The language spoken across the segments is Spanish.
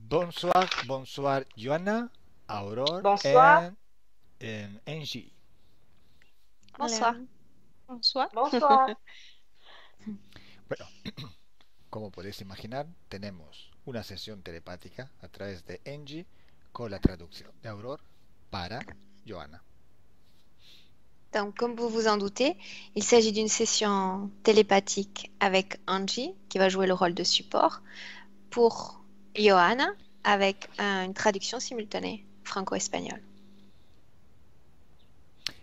Bonsoir, bonsoir Johanna, Aurore Bonsoir. and Angie. Bonsoir. Hola. Bonsoir. Bonsoir. Bueno, como podéis imaginar, tenemos una sesión telepática a través de Angie con la traducción de Aurore para Johanna. Donc, comme vous vous en doutez, il s'agit d'une session télépathique avec Angie, qui va jouer le rôle de support, pour Johanna, avec une traduction simultanée franco-espagnole.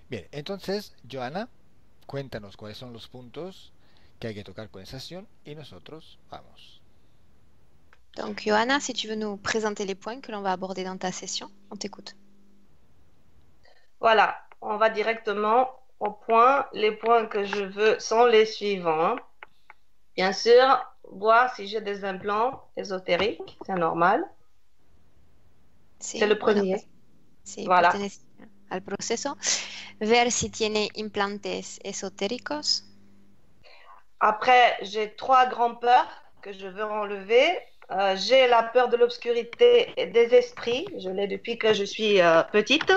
Bien, entonces, Johanna, cuéntanos cuáles son los puntos que hay que tocar con esa sesión y nosotros vamos. Donc, Johanna, si tu veux nous présenter les points que l'on va aborder dans ta session, on t'écoute. Voilà, on va directement au point. Les points que je veux sont les suivants. Bien sûr, voir si j'ai des implants ésotériques, c'est normal. C'est le premier. Sí, Voilà. pertenece al proceso. Ver si tiene implantes esotéricos. Après, j'ai 3 grandes peurs que je veux enlever. J'ai la peur de l'obscurité et des esprits. Je l'ai depuis que je suis petite.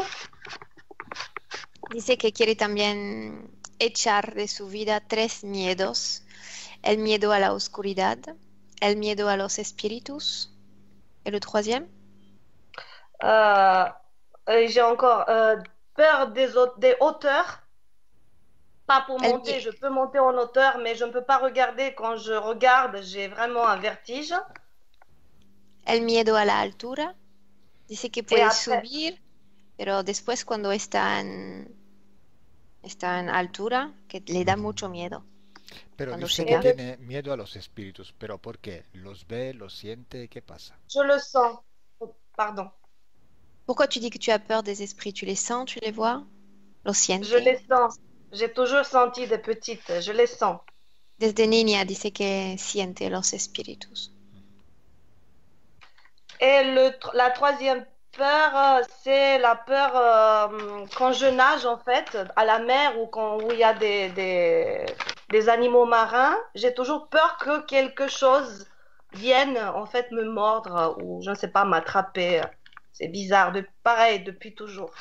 Dice que quiere también echar de su vida 3 miedos. El miedo a la oscuridad, el miedo a los espíritus. Et le troisième? J'ai encore peur des hauteurs. Pas pour monter, je peux monter en hauteur, mais je ne peux pas regarder. Quand je regarde, j'ai vraiment un vertige. El miedo a la altura. Dice que puede subir, pero después cuando está en altura, que le da mucho miedo. Pero Cuando dice llega. que tiene miedo a los espíritus. ¿Pero por qué? ¿Los ve, los siente? ¿Qué pasa? Je le sens. Pardon. Pourquoi tu dis que tu as peur des esprits? Tu les sens, tu les vois? Los sientes? Je les sens. J'ai toujours senti des petites. Je les sens. Desde niña dice que siente los espíritus. Et la troisième peur, c'est la peur quand je nage en fait à la mer ou où il y a des animaux marins. J'ai toujours peur que quelque chose vienne en fait me mordre ou je ne sais pas m'attraper. C'est bizarre, pareil depuis toujours.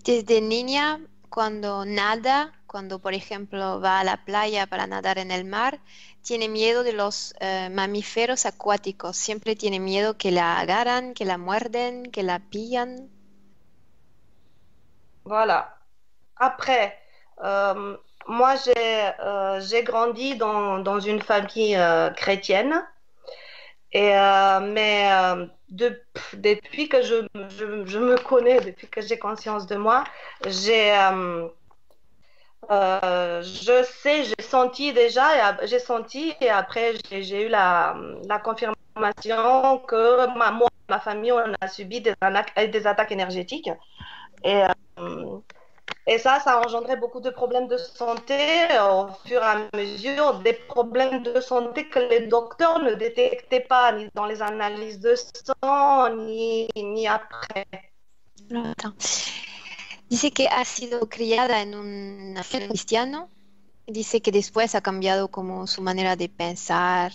Desde niña, cuando nada, cuando por ejemplo va a la playa para nadar en el mar, tiene miedo de los mamíferos acuáticos. Siempre tiene miedo que la agarran, que la muerden, que la pillan. Voilà. Après, moi j'ai grandi dans une famille chrétienne. Et mais depuis que je me connais, depuis que j'ai conscience de moi, j'ai senti déjà, j'ai senti et après j'ai eu la confirmation que ma famille, on a subi des attaques énergétiques. Et ça a engendré beaucoup de problèmes de santé au fur et à mesure, des problèmes de santé que les docteurs ne détectaient pas, ni dans les analyses de sang, ni après. Dice que ha sido criada en un ambiente cristiano. Dice que después ha cambiado como su manera de pensar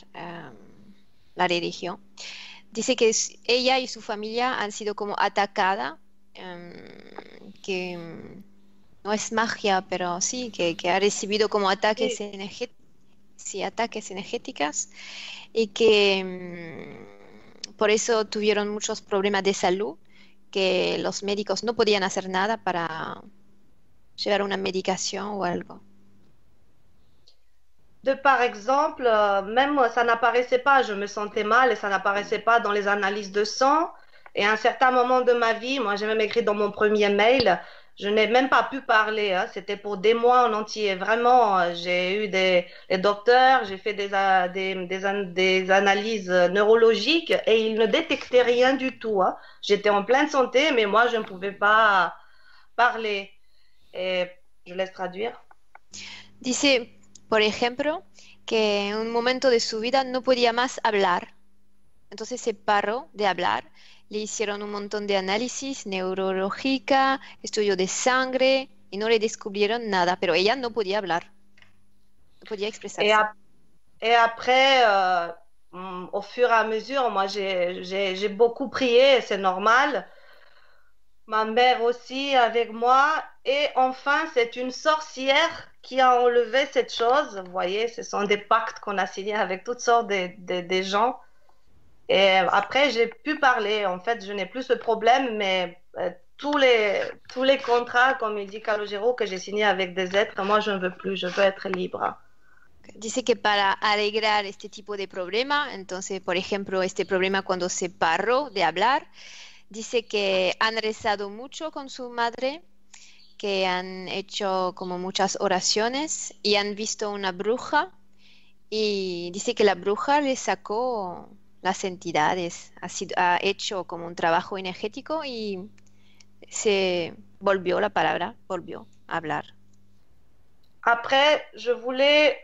la religión. Dice que ella y su familia han sido como atakada, que no es magia, pero sí, que ha recibido como ataques ataques energéticas y que por eso tuvieron muchos problemas de salud, que los médicos no podían hacer nada para llevar una medicación o algo. Par exemple, même ça n'apparaissait pas, je me sentais mal et ça n'apparaissait pas dans les analyses de sang. Et à un certain moment de ma vie, moi j'ai même écrit dans mon premier mail, je n'ai même pas pu parler, hein. C'était pour des mois en entier. Vraiment, j'ai eu les docteurs, j'ai fait des analyses neurologiques et ils ne détectaient rien du tout, hein. J'étais en pleine santé, mais moi je ne pouvais pas parler. Et je laisse traduire. Dice, por ejemplo, que en un momento de su vida no podía más hablar. Entonces se paró de hablar. Le hicieron un montón de análisis neurológica, estudio de sangre y no le descubrieron nada, pero ella no podía hablar, no podía expresarse. Et après, au fur et à mesure, moi, j'ai beaucoup prié, c'est normal. Ma mère aussi avec moi. Et enfin, c'est une sorcière qui a enlevé cette chose. Vous voyez, ce sont des pactes qu'on a signés avec toutes sortes de gens. Et après, j'ai pu parler. En fait, je n'ai plus ce problème, mais tous les contrats, comme il dit Calogero, que j'ai signés avec des êtres, moi, je ne veux plus. Je veux être libre. Dice que para alegrar este tipo de problema, entonces, por ejemplo, este problema cuando se paró de hablar, dice que han rezado mucho con su madre, que han hecho como muchas oraciones y han visto una bruja y dice que la bruja le sacó las entidades, ha hecho como un trabajo energético y se volvió la palabra, volvió a hablar. Après, je voulais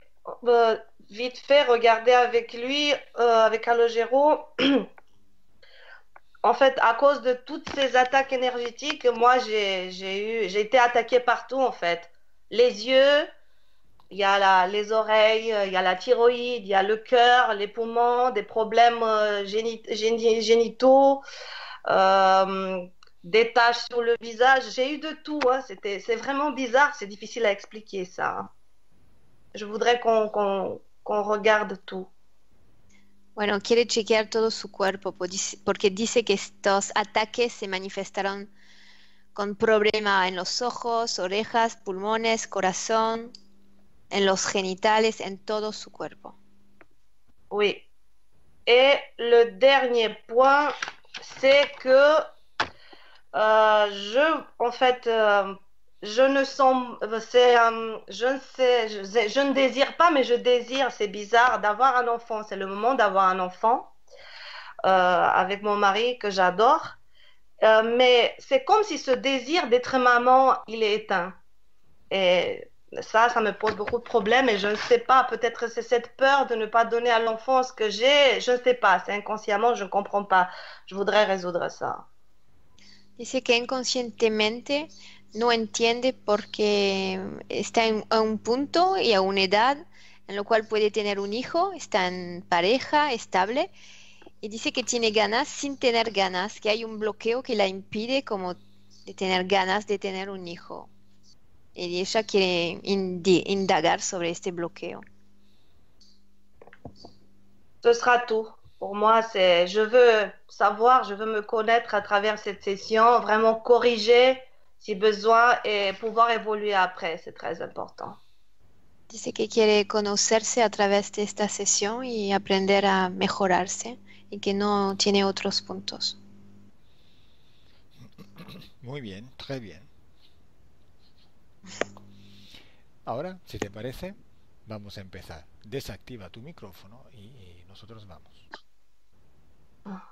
vite fait regarder avec lui, avec Calogero. En fait, à cause de toutes ces attaques énergétiques, moi, j'ai été attaquée partout, en fait. Les yeux, il y a les oreilles, il y a la thyroïde, il y a le cœur, les poumons, des problèmes génitaux, euh, des taches sur le visage. J'ai eu de tout, hein. C'est vraiment bizarre, c'est difficile à expliquer ça, hein. Je voudrais qu'on regarde tout. Bueno, quiere chequear todo su cuerpo porque dice que estos ataques se manifestaron con problema en los ojos, orejas, pulmones, corazón, en los genitales, en todo su cuerpo. Oui. Et le dernier point, c'est que en fait, je ne sens, je ne sais, je ne désire pas, mais je désire, c'est bizarre, d'avoir un enfant. C'est le moment d'avoir un enfant avec mon mari que j'adore. Mais c'est comme si ce désir d'être maman, il est éteint. Et ça me pose beaucoup de problèmes et je ne sais pas, peut-être c'est cette peur de ne pas donner à l'enfant ce que j'ai, je ne sais pas, c'est inconsciemment, je ne comprends pas. Je voudrais résoudre ça. Dice que inconscientemente no entiende porque está a un punto y a una edad en lo cual puede tener un hijo, está en pareja estable y dice que tiene ganas sin tener ganas, que hay un bloqueo que la impide como de tener ganas de tener un hijo. Y ella quiere indagar sobre este bloqueo. Ce sera tout. Pour moi, c'est, je veux savoir, je veux me connaître à travers cette session, vraiment corriger si besoin et pouvoir évoluer après, c'est très important. Dice que quiere conocerse a través de esta sesión y aprender a mejorarse y que no tiene otros puntos. Muy bien, très bien. Ahora, si te parece, vamos a empezar. Desactiva tu micrófono y nosotros vamos.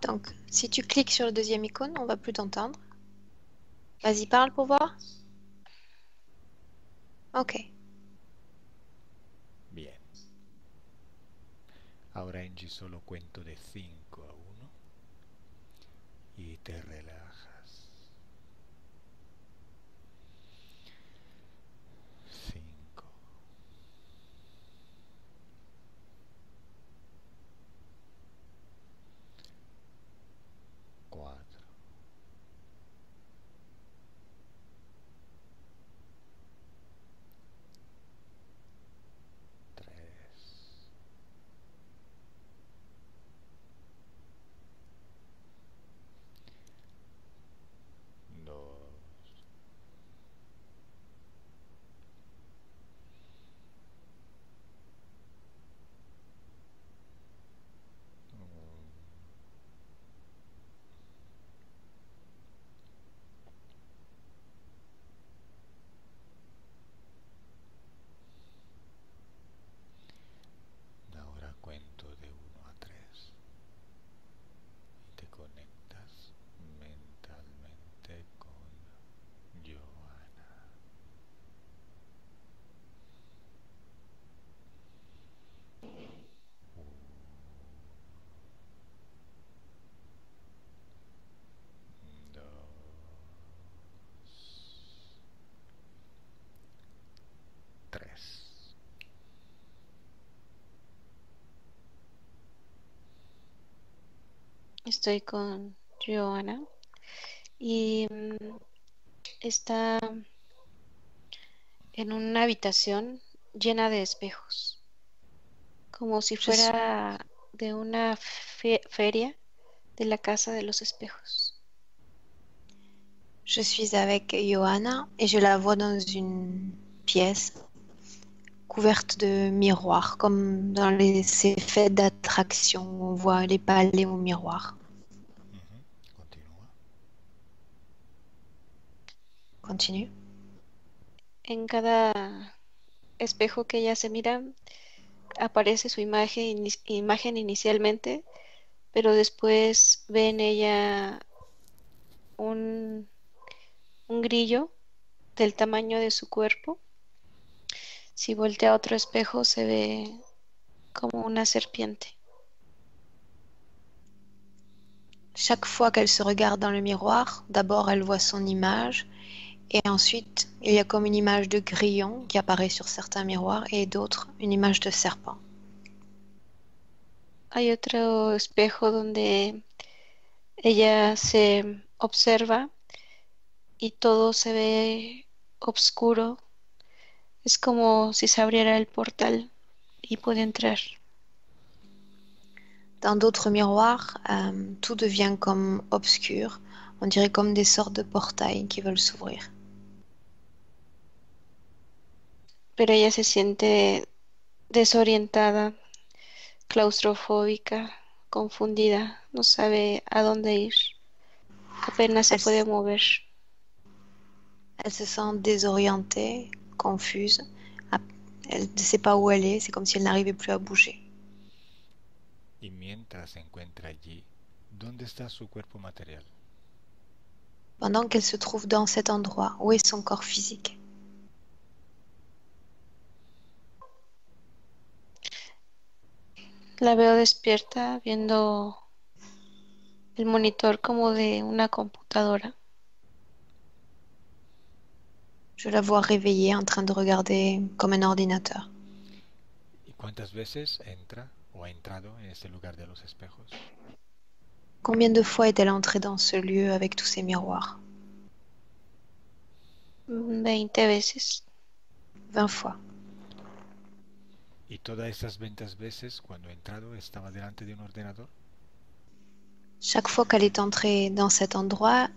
Donc, si tu cliques sur le deuxième icône, on va plus t'entendre. Vas-y, parle pour voir. Ok. Bien. Ahora Angie solo cuento de 5 a 1 y te relajas. 5, 4, 3, Estoy con Joana y está en una habitación llena de espejos, como si Je suis, fuera de una feria de la casa de los espejos. je suis avec Johanna et je la vois dans une pièce couverte de miroirs, comme dans ces fêtes d'attraction où on voit les palais au miroir. Continúa. Continue. En cada espejo que ella se mira, aparece su imagen inicialmente, pero después ve en ella un grillo del tamaño de su cuerpo. Si voltea a otro espejo, se ve como una serpiente. Chaque fois qu'elle se regarde dans le miroir, d'abord elle voit son image et ensuite il y a comme une image de grillon qui apparaît sur certains miroirs et d'autres une image de serpent. Hay otro espejo donde ella se observa y todo se ve oscuro. Es como si se abriera el portal y puede entrar. Dans d'autres miroirs, tout devient comme obscur, on dirait comme des sortes de portails qui veulent s'ouvrir. Pero ella se siente desorientada, claustrofóbica, confundida, no sabe a dónde ir, apenas se Elle, puede mover. elle se sent désorientée, confuse, elle ne sait pas où elle est, c'est comme si elle n'arrivait plus à bouger. Y mientras se encuentra allí, ¿dónde está su cuerpo material? Pendant qu'elle se trouve dans cet endroit, où est son corps physique? La veo despierta viendo el monitor como de una computadora. Je la vois réveillée en train de regarder comme un ordinateur. ¿Y cuántas veces entra o ha entrado en este lugar de los espejos? Combien de fois est-elle entrée dans ce lieu avec tous ces miroirs? 20 veces. 20 fois. ¿Y todas esas 20 veces cuando ha entrado estaba delante de un ordenador? Chaque fois qu'elle est entrée dans cet endroit,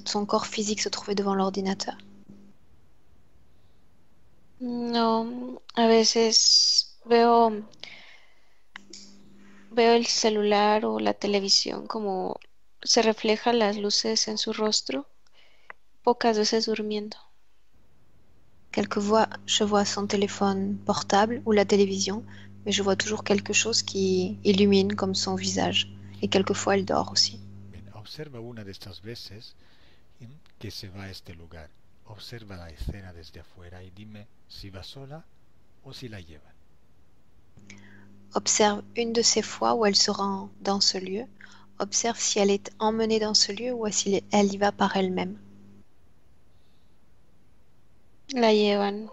son corps physique se trouvait devant l'ordinateur. No, a veces veo el celular o la televisión como se reflejan las luces en su rostro, pocas veces durmiendo. Quelquefois, je vois son téléphone portable ou la télévision, mais je vois toujours quelque chose qui illumine comme son visage. Et quelquefois, elle dort aussi. Bien, observa una de estas veces que se va a este lugar. Observa la escena desde afuera y dime si va sola o si la llevan. Observe une de ces fois où elle se rend dans ce lieu. Observe si elle est emmenée dans ce lieu ou si elle y va par elle-même. La llevan.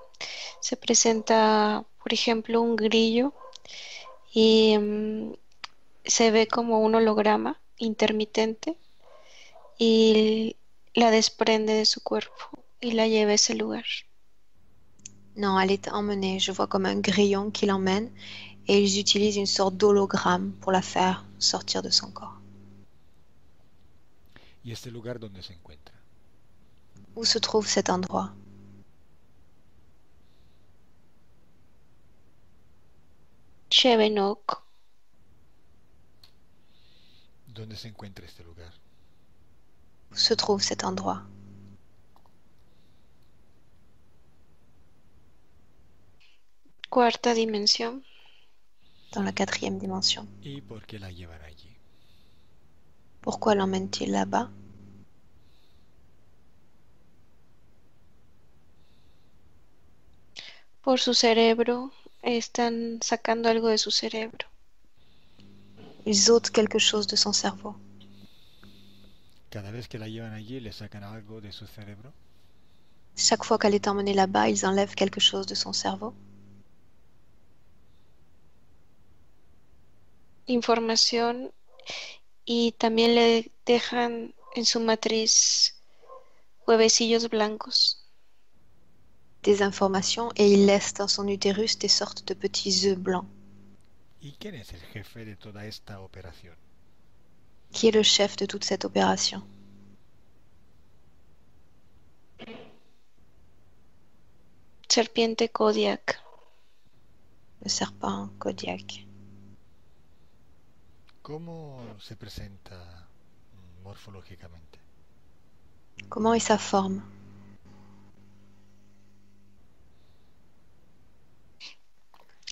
Se presenta, por ejemplo, un grillo y se ve como un holograma intermitente y la desprende de su cuerpo y la lleva a ese lugar. Non, elle est emmenée. Je vois comme un grillon qui l'emmène et ils utilisent une sorte d'hologramme pour la faire sortir de son corps. ¿Y este lugar dónde se encuentra? Où se trouve cet endroit? Chevenok. ¿Dónde se encuentra este lugar? Où se trouve cet endroit? Cuarta dimensión. Dans la 4e dimension. ¿Y por qué la llevan allí? Pourquoi l'emmène-t-il là-bas? Por su cerebro. Están sacando algo de su cerebro. Ils ôtent quelque chose de son cerveau. Cada vez que la llevan allí le sacan algo de su cerebro. Chaque fois qu'elle est emmenée là-bas, ils enlèvent quelque chose de son cerveau. Información y también le dejan en su matriz huevecillos blancos. Des informations et il laisse dans son utérus des sortes de petits œufs blancs. ¿Y quién es el jefe de toda esta operación? Qui est le chef de toute cette opération? Serpiente Kodiak. Le serpent Kodiak. ¿Cómo se presenta morfológicamente? Comment est sa forme?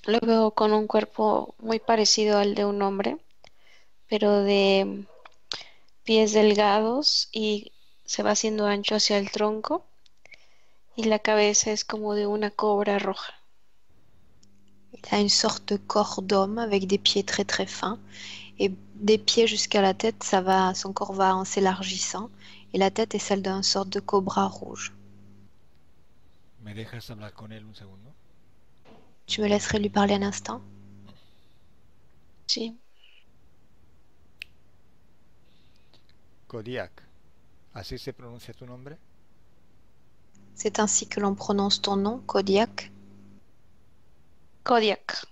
Lo veo con un cuerpo muy parecido al de un hombre, pero de pies delgados y se va haciendo ancho hacia el tronco y la cabeza es como de una cobra roja. Il a une sorte de corps d'homme avec des pieds très très fins et des pieds jusqu'à la tête, son corps va en s'élargissant et la tête est celle d'une sorte de cobra rouge. ¿Me dejas hablar con él un segundo? Tu me laisserais lui parler un instant? Sí, Kodiak, ¿así se pronuncia tu nombre? C'est ainsi que l'on prononce ton nom, Kodiak? Kodiak.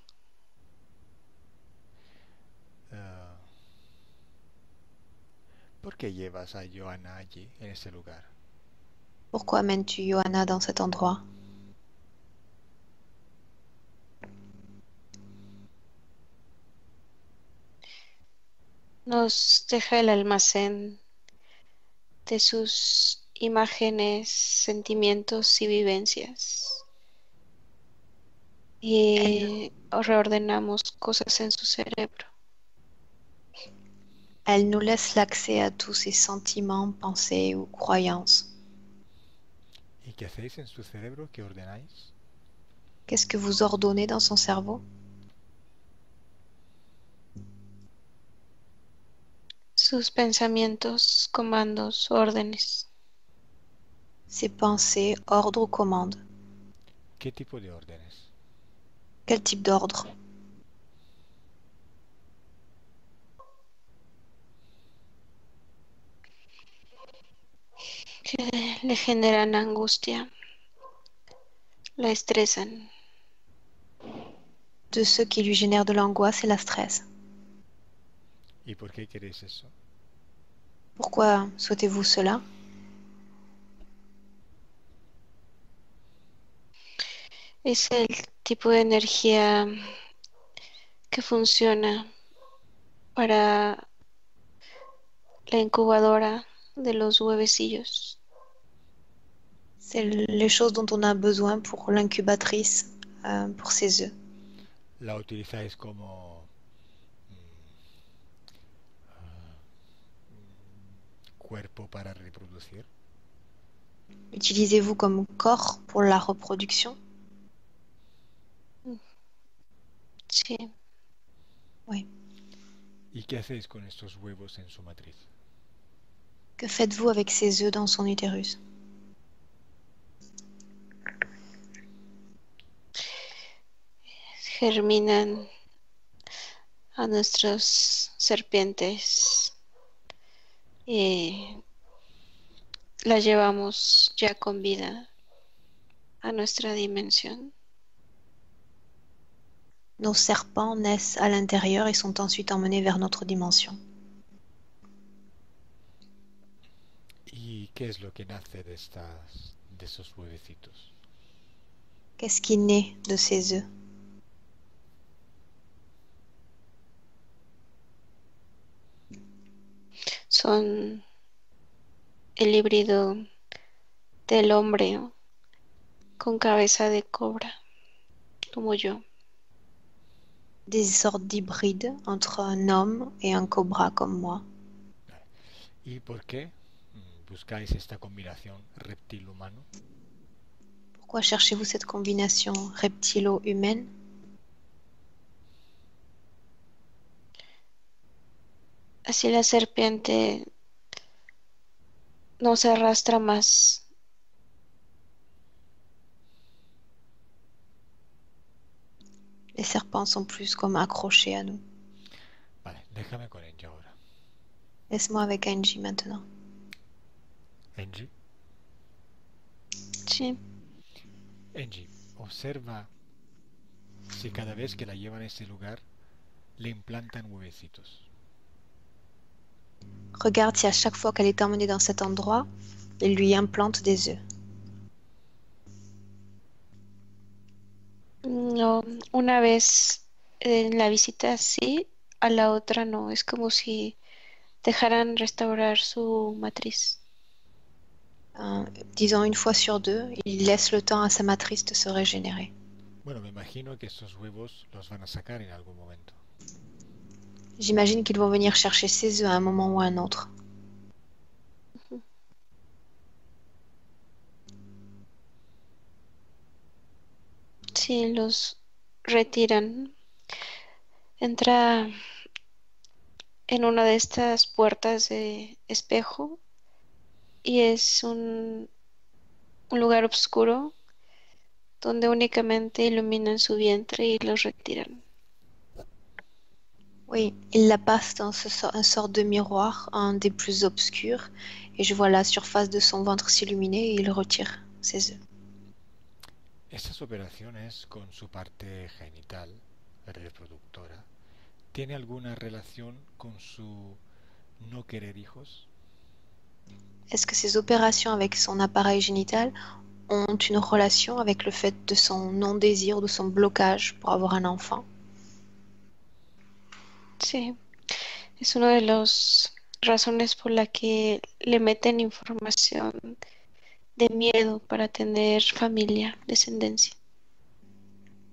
¿Por qué llevas a Johanna allí, en ese lugar? Pourquoi amènes-tu Johanna dans cet endroit? Nos deja el almacén de sus imágenes, sentimientos y vivencias. Y reordenamos cosas en su cerebro. Elle nous laisse l'accès à tous ses sentiments, pensées ou croyances. ¿Y qué hacéis en su cerebro? ¿Qué ordenáis? Qu'est-ce que vous ordonnez dans son cerveau? Sus pensamientos, comandos, órdenes. Ses pensées, ordres ou commandes? ¿Qué tipo de órdenes? Quel type d'ordre? Que le generan angustia, la estresan. De ceux qui lui génèrent de l'angoisse et la stress. ¿Y por qué queréis eso? Pourquoi souhaitez-vous cela? Es el tipo de energía que funciona para la incubadora de los huevecillos. C'est les choses dont on a besoin pour l'incubatrice, pour ses œufs. ¿La utilizáis como cuerpo para reproducir? Utilisez-vous comme corps pour la reproduction? Sí. Oui. ¿Y qué hacéis con estos huevos en su matriz? Que faites-vous avec ces œufs dans son utérus? Germinan a nuestras serpientes y la llevamos ya con vida a nuestra dimensión. Nos serpents naissent à l'intérieur et sont ensuite emmenés vers notre dimension. ¿Y qué es lo que nace de esos huevecitos? Qu'est-ce qui naît de ces œufs? Son el híbrido del hombre con cabeza de cobra, como yo. Des sortes d'hybrides entre un homme et un cobra comme moi. ¿Y por qué buscáis esta combinación reptil-humano? Pourquoi cherchez-vous cette combination reptilo-humaine? Así la serpiente no se arrastra más. Les serpents sont plus comme accrochés à nous. Vale, déjame con ella ahora. Laisse-moi avec Angie maintenant. Angie. Sí. Angie, observa si cada vez que la llevan a ese lugar le implantan huevecitos. Regarde si à chaque fois qu'elle est emmenée dans cet endroit, il lui implante des œufs. No, una vez en la visita sí, a la otra no. Es como si dejaran restaurar su matriz. Disons une fois sur deux, il laisse le temps à sa matrice de se régénérer. Bueno, me imagino que estos huevos los van a sacar en algún momento. J'imagine qu'ils vont venir chercher ses œufs à un moment ou à un autre. Sí, los retiran. Entra en una de estas puertas de espejo y es un lugar oscuro donde únicamente iluminan su vientre y los retiran. Oui, il la passe dans une sorte de miroir, un des plus obscurs, et je vois la surface de son ventre s'illuminer et il retire ses œufs. Estas operaciones con su parte genital, reproductora, ¿tiene alguna relación con su no querer hijos? Est-ce que ces opérations avec son appareil génital ont une relation avec le fait de son non-désir, de son blocage pour avoir un enfant? Sí, es una de las razones por la que le meten información de miedo para tener familia, descendencia.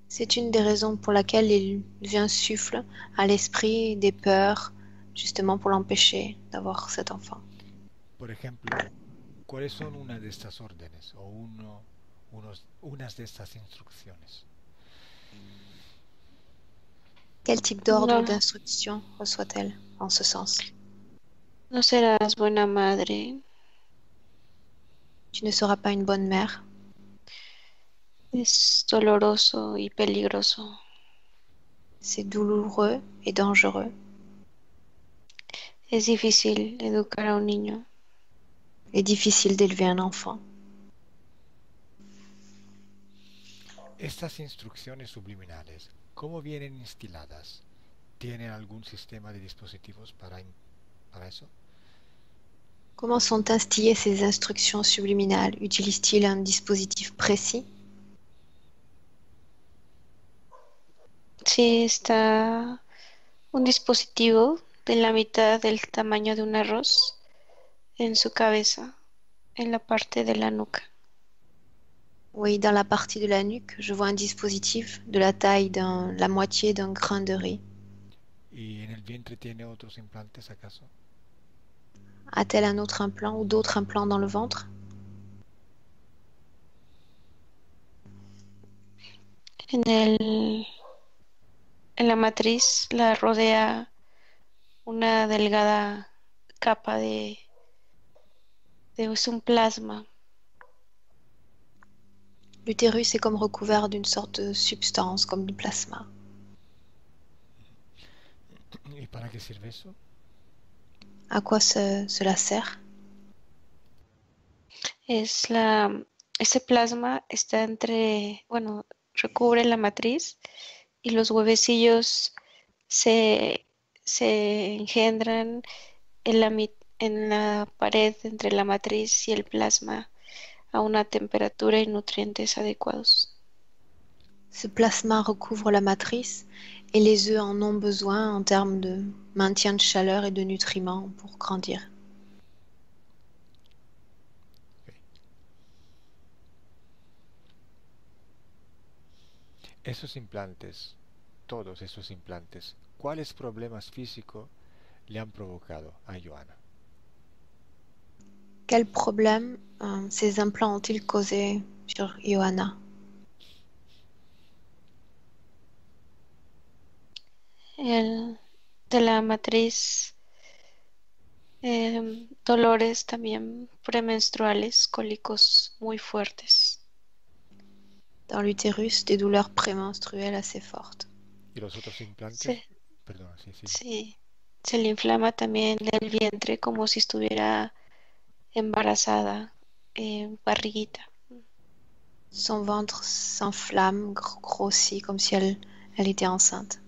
C'est une des raisons pour laquelle il insuffle à l'esprit des peurs, justement pour l'empêcher d'avoir cet enfant. Por ejemplo, ¿cuáles son una de estas órdenes o unas de estas instrucciones? Quel type d'ordre ou No, d'instruction reçoit-elle en ce sens? no serás buena madre, Tu ne seras pas une bonne mère. es doloroso y peligroso. C'est douloureux et dangereux. Es difícil educar a un niño. Il est difficile d'élever un enfant. Estas instrucciones subliminales, ¿cómo vienen instiladas? ¿Tienen algún sistema de dispositivos para eso? Comment sont instillées ces instructions subliminales? Utilise-t-il un dispositif précis? Sí, está un dispositivo de la mitad del tamaño de un arroz en su cabeza, en la parte de la nuca. Oui, dans la partie de la nuque, je vois un dispositif de la taille de la moitié d'un grain de riz. ¿Y en el vientre tiene otros implantes acaso? A-t-elle un autre implant ou d'autres implants dans le ventre? En la matriz la rodea una delgada capa es un plasma. L'utérus est comme recouvert d'une sorte de substance, comme du plasma. ¿Y para qué sirve eso? À quoi cela sert? Ese plasma está bueno, recubre la matriz y los huevecillos se engendran en la pared entre la matriz y el plasma a una temperatura y nutrientes adecuados. Ce plasma recouvre la matrice et les œufs en ont besoin en termes de maintien de chaleur et de nutriments pour grandir. Esos implantes, todos esos implantes, ¿cuáles problemas físicos le han provocado a Johanna? Quels problèmes ces implants ont-ils causé sur Johanna? De la matriz, dolores también premenstruales, cólicos muy fuertes. Dans l'utérus, des douleurs prémenstruelles assez fortes. ¿Y los otros implantes? Sí, Perdona, sí, sí. sí. Se le inflama también el vientre como si estuviera embarazada, barriguita. Son ventre s'enflamme, grossit, comme si elle était enceinte.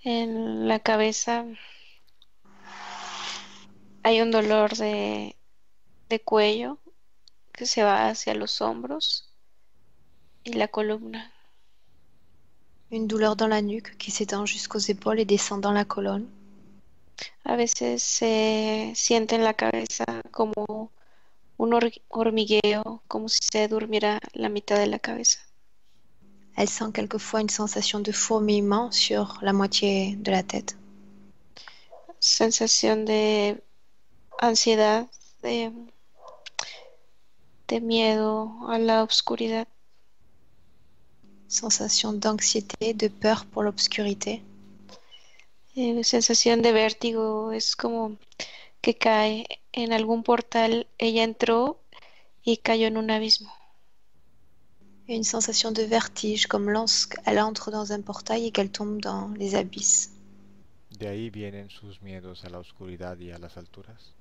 En la cabeza hay un dolor de cuello que se va hacia los hombros y la columna. Une douleur dans la nuque qui s'étend jusqu'aux épaules et descend dans la colonne. A veces se siente en la cabeza como un hormigueo, como si se durmiera la mitad de la cabeza. Elle sent quelquefois une sensation de fourmillement sur la moitié de la tête. Sensación de ansiedad, de, de miedo a la oscuridad. Sensation d'anxiété, de peur pour l'obscurité. Sensación de vértigo, es como que cae en algún portal. Ella entró y cayó en un abismo. Et une sensation de vertige, comme lorsqu'elle entre dans un portail et qu'elle tombe dans les abysses. De ahí vienen sus miedos a la oscuridad y a las alturas.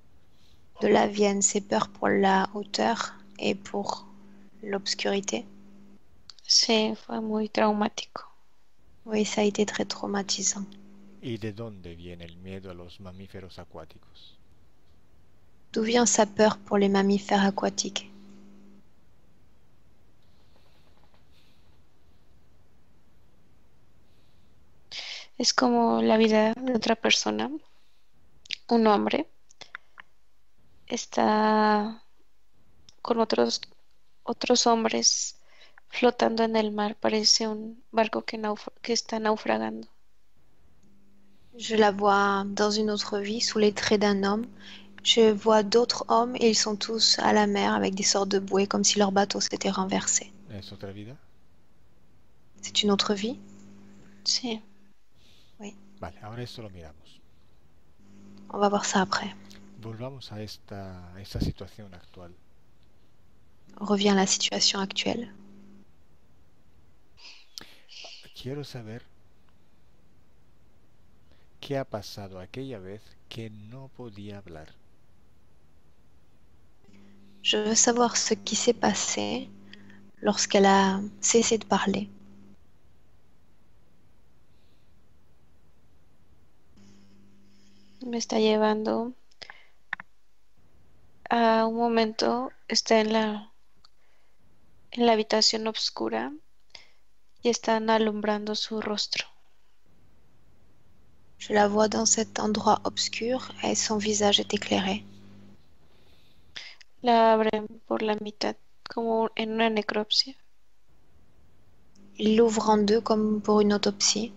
De là viennent ses peurs pour la hauteur et pour l'obscurité. Sí, fue muy traumático. Oui, ça a été très traumatisant. ¿Y de dónde viene el miedo a los mamíferos acuáticos? D'où vient sa peur pour les mammifères aquatiques? Es como la vida de otra persona. Un hombre está con otros hombres flotando en el mar. Parece un barco que está naufragando. Je la vois dans une autre vie, sous les traits d'un homme. Je vois d'autres hommes et ils sont tous à la mer avec des sortes de bouées, comme si leur bateau s'était renversé. ¿Es otra vida? C'est une autre vie? Sí. Vale, ahora esto lo miramos. On va voir ça après. Volvamos a esta situación actual. On revient à la situation actuelle. Quiero saber qué ha pasado aquella vez que no podía hablar. Je veux savoir ce qui s'est passé lorsqu'elle a cessé de parler. Me está llevando a un momento, está en la habitación oscura y están alumbrando su rostro. Je la vois dans cet endroit obscur et son visage est éclairé. La abren por la mitad, como en una necropsia. Il l'ouvre en deux comme pour une autopsie.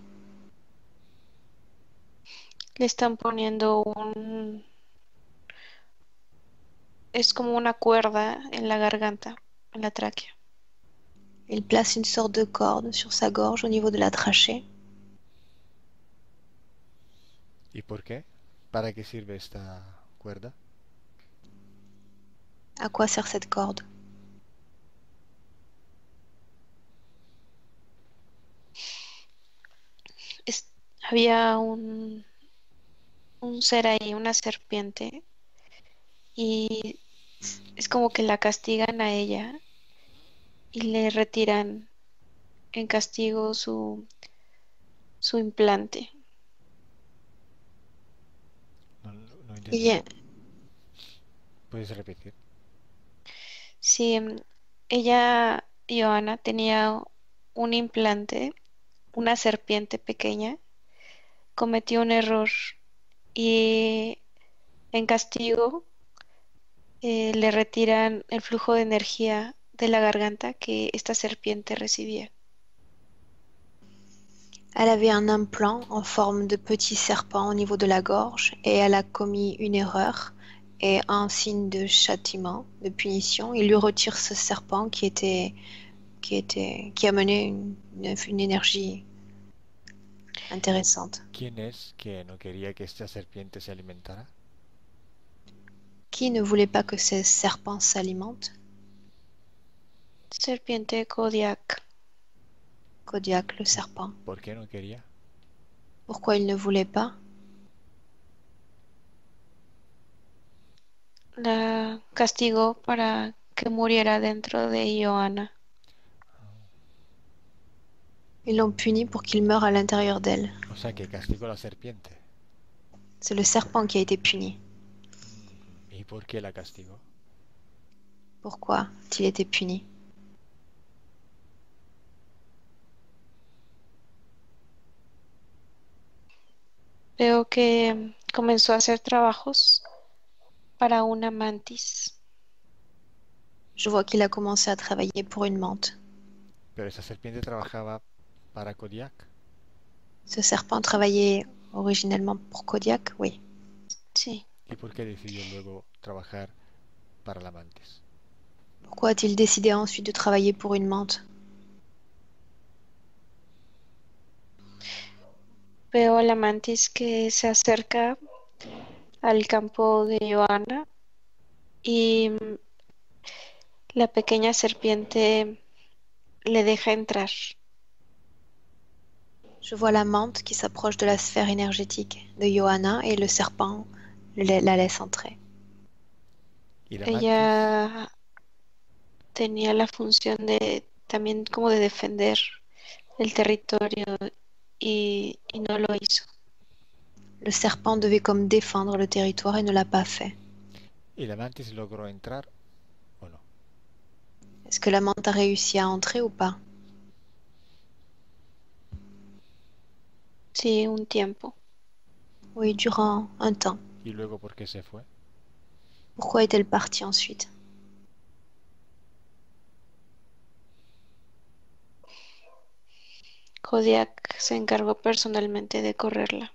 Le están poniendo es como una cuerda en la garganta, en la tráquea. Il place une sorte de corde sur sa gorge au niveau de la trachée. ¿Y por qué? ¿Para qué sirve esta cuerda? À quoi sert cette corde? Había un ser ahí, una serpiente, y es como que la castigan a ella y le retiran en castigo su implante. No entiendo. Il y a- ¿Puedes repetir? Sí, ella, Johanna, tenía un implante, una serpiente pequeña, cometió un error y en castigo le retiran el flujo de energía de la garganta que esta serpiente recibía. Elle avait un implant en forme de petit serpent au niveau de la gorge et elle a commis une erreur et en signe de châtiment, de punition, il lui retire ce serpent qui amenait une énergie intéressante. ¿Quién es que no quería que esta serpiente se alimentara? Qui ne voulait pas que ces serpents s'alimentent? Serpiente Kodiak. Kodiak, le serpent. ¿Por qué no quería? Pourquoi il ne voulait pas? la castigó para que muriera dentro de Johanna. Ils l'ont puni pour qu'il meure à l'intérieur d'elle. O sea que castigó a la serpiente. C'est le serpent qui a été puni. ¿Y por qué la castigó? Pourquoi a-t-il été puni? Veo que comenzó a hacer trabajos para una mantis. Je vois qu'il a commencé à travailler pour une mante. Pero esa serpiente trabajaba para Kodiak. Ce serpent travaillait originellement pour Kodiak, oui. Sí, ¿Y por qué decidió luego trabajar para la mantis? Pourquoi a-t-il décidé ensuite de travailler pour une mante? veo a la mantis que se acerca al campo de Johanna y la pequeña serpiente le deja entrar. Je vois la mante qui s'approche de la sphère énergétique de Johanna et le serpent la laisse entrer. Y la mantis, Ella tenía la función de también como de defender el territorio y no lo hizo. Le serpent devait comme défendre le territoire et ne l'a pas fait. y la mantis logró entrar o no. Est-ce que la mante a réussi à entrer ou pas? Sí, un tiempo. Oui, durant un temps. Y luego, ¿por qué se fue? Pourquoi est-elle partie ensuite? Kodiak se encargó personalmente de correrla.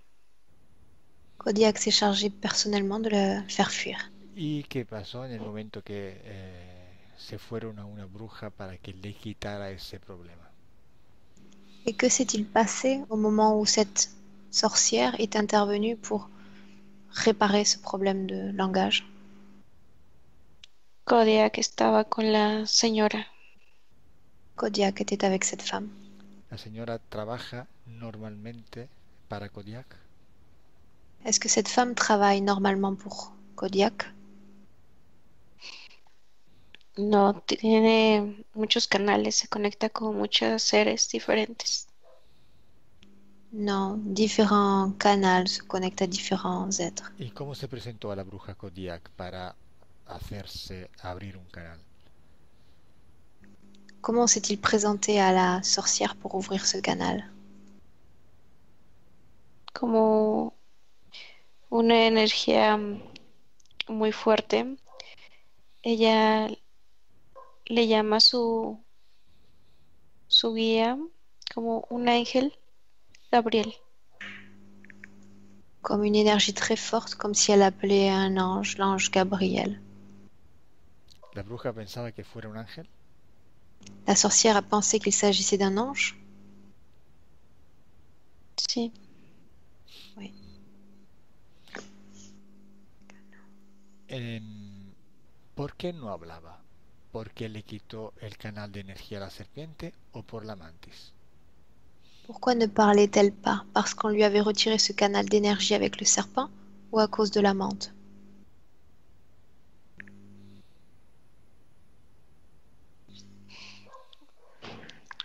Kodiak s'est chargé personnellement de la faire fuir. ¿Y qué pasó en el momento que se fueron a una bruja para que le quitara ese problema? Et que s'est-il passé au moment où cette sorcière est intervenue pour réparer ce problème de langage? Kodiak estaba con la señora. Kodiak était avec cette femme. La señora trabaja normalmente para Kodiak. Est-ce que cette femme travaille normalement pour Kodiak? No tiene muchos canales, se conecta con muchos seres diferentes. Non, différents canaux se connectent à différents êtres. ¿Y cómo se presentó a la bruja Kodiak para hacerse abrir un canal? Comment s'est-il présenté à la sorcière pour ouvrir ce canal? Como una energía muy fuerte. Ella le llama su guía como un ángel, Gabriel. Comme une énergie très forte, comme si elle appelait un ange, l'ange Gabriel. ¿La bruja pensaba que fuera un ángel? La sorcière a pensé qu'il s'agissait d'un ange? Sí. Oui. ¿Por qué no hablaba? ¿Por qué le quitó el canal de energía a la serpiente o por la mantis? Pourquoi ne parlait-elle pas? Parce qu'on lui avait retiré ce canal d'énergie avec le serpent ou à cause de la menthe?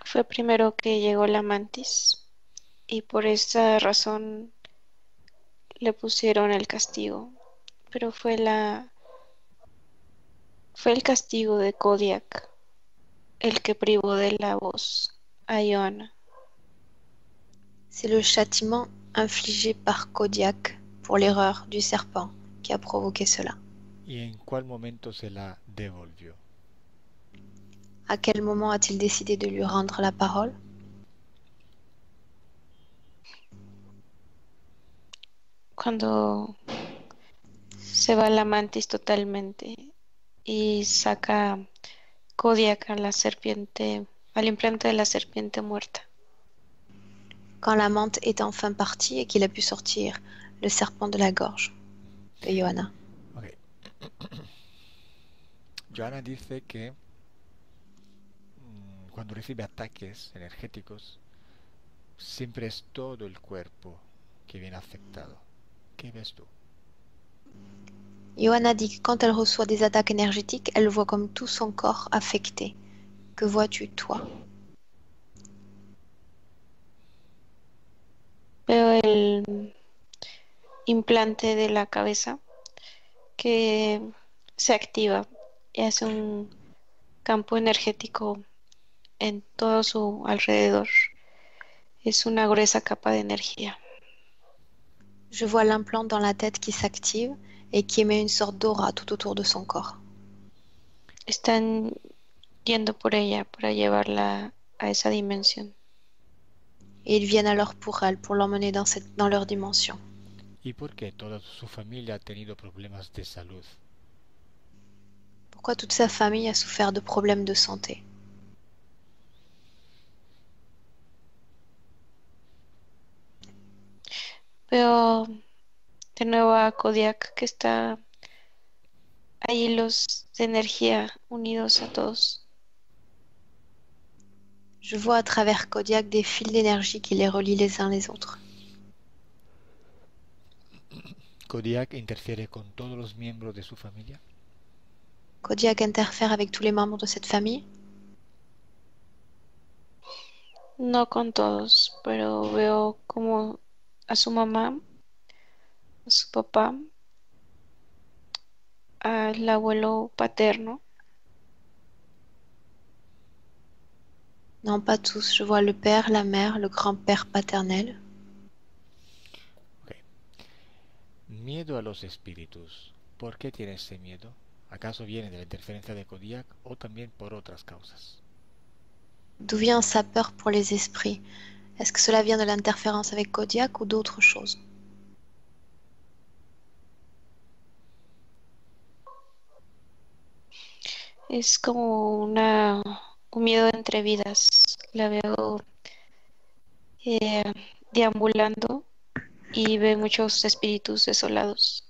Fue primero que llegó la mantis y por esa razón le pusieron el castigo. Pero fue el castigo de Kodiak el que privó de la voz a Johanna. C'est le châtiment infligé par Kodiak pour l'erreur du serpent qui a provoqué cela. ¿Y en cuál momento se la devolvió? À quel moment a-t-il décidé de lui rendre la parole? Cuando se va la mantis totalmente y saca Kodiak a la serpiente, al implante de la serpiente muerta. Quand la menthe est enfin partie et qu'il a pu sortir le serpent de la gorge de Johanna. Ok. Johanna dice que cuando recibe ataques energéticos, siempre es todo el cuerpo que viene afectado. ¿Qué ves tú? Johanna dit que quand elle reçoit des attaques énergétiques, elle voit comme tout son corps affecté. Que vois-tu, toi? Veo el implante de la cabeza que se activa y hace un campo energético en todo su alrededor. Es una gruesa capa de energía. Je vois l'implant dans la tête qui s'active et qui émet une sorte d'aura tout autour de son corps. Están yendo por ella para llevarla a esa dimensión. Et ils viennent alors pour elle, pour l'emmener dans leur dimension. ¿Y por qué toda su familia ha tenido problemas de salud? Pourquoi toute sa famille a souffert de problèmes de santé? Veo de nuevo a Kodiak que está hay hilos de energía unidos a todos. Je vois à travers Kodiak des fils d'énergie qui les relient les uns les autres. ¿Kodiak interfiere con todos los miembros de su familia? Kodiak interfère avec tous les membres de cette famille? No con todos, pero veo como a su mamá, a su papá, al abuelo paterno, Non, pas tous. Je vois le père, la mère, le grand-père paternel. Ok. Miedo a los espíritus. ¿Por qué tiene ese miedo? ¿Acaso viene de la interferencia de Kodiak o también por otras causas? D'où vient sa peur pour les esprits? Est-ce que cela vient de l'interférence avec Kodiak ou d'autres choses? es como un miedo entre vidas. La veo eh, deambulando y ve muchos espíritus desolados.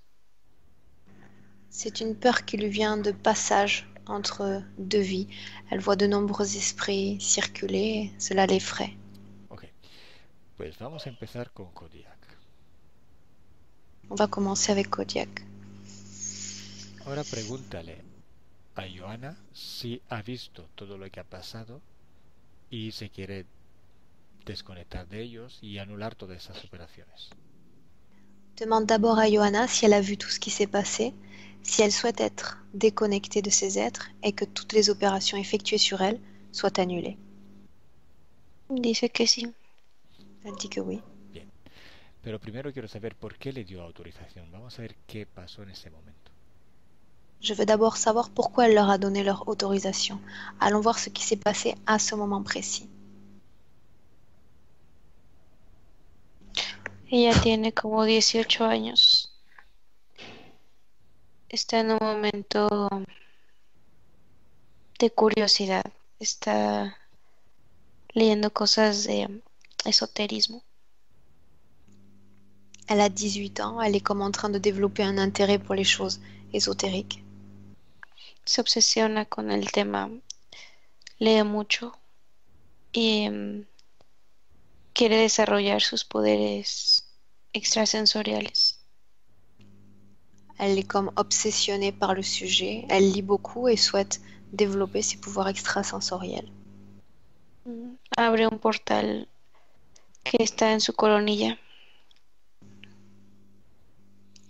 C'est une peur qui lui vient de passage entre deux vies. Elle voit de nombreux esprits circuler, et cela l'effraie. Ok. Pues vamos a empezar con Kodiak. On va commencer avec Kodiak. Ahora pregúntale a Johanna si ha visto todo lo que ha pasado y se quiere desconectar de ellos y anular todas esas operaciones. Demande d'abord à Johanna si elle a vu tout ce qui s'est passé, si elle souhaite être déconnectée de ces êtres et que toutes les opérations effectuées sur elle soient annulées. Dice que sí. Elle dit que oui. Bien. Pero primero quiero saber por qué le dio autorización. Vamos a ver qué pasó en ese momento. Je veux d'abord savoir pourquoi elle leur a donné leur autorisation. Allons voir ce qui s'est passé à ce moment précis. Ella tiene como 18 años. Está en un momento de curiosidad. Está leyendo cosas de esoterismo. Elle a 18 ans, elle est comme en train de développer un intérêt pour les choses ésotériques. Se obsesiona con el tema, lee mucho y quiere desarrollar sus poderes extrasensoriales. Elle est comme obsessionnée par le sujet, elle lit beaucoup et souhaite développer ses pouvoirs extrasensoriels. Abre un portal que está en su coronilla.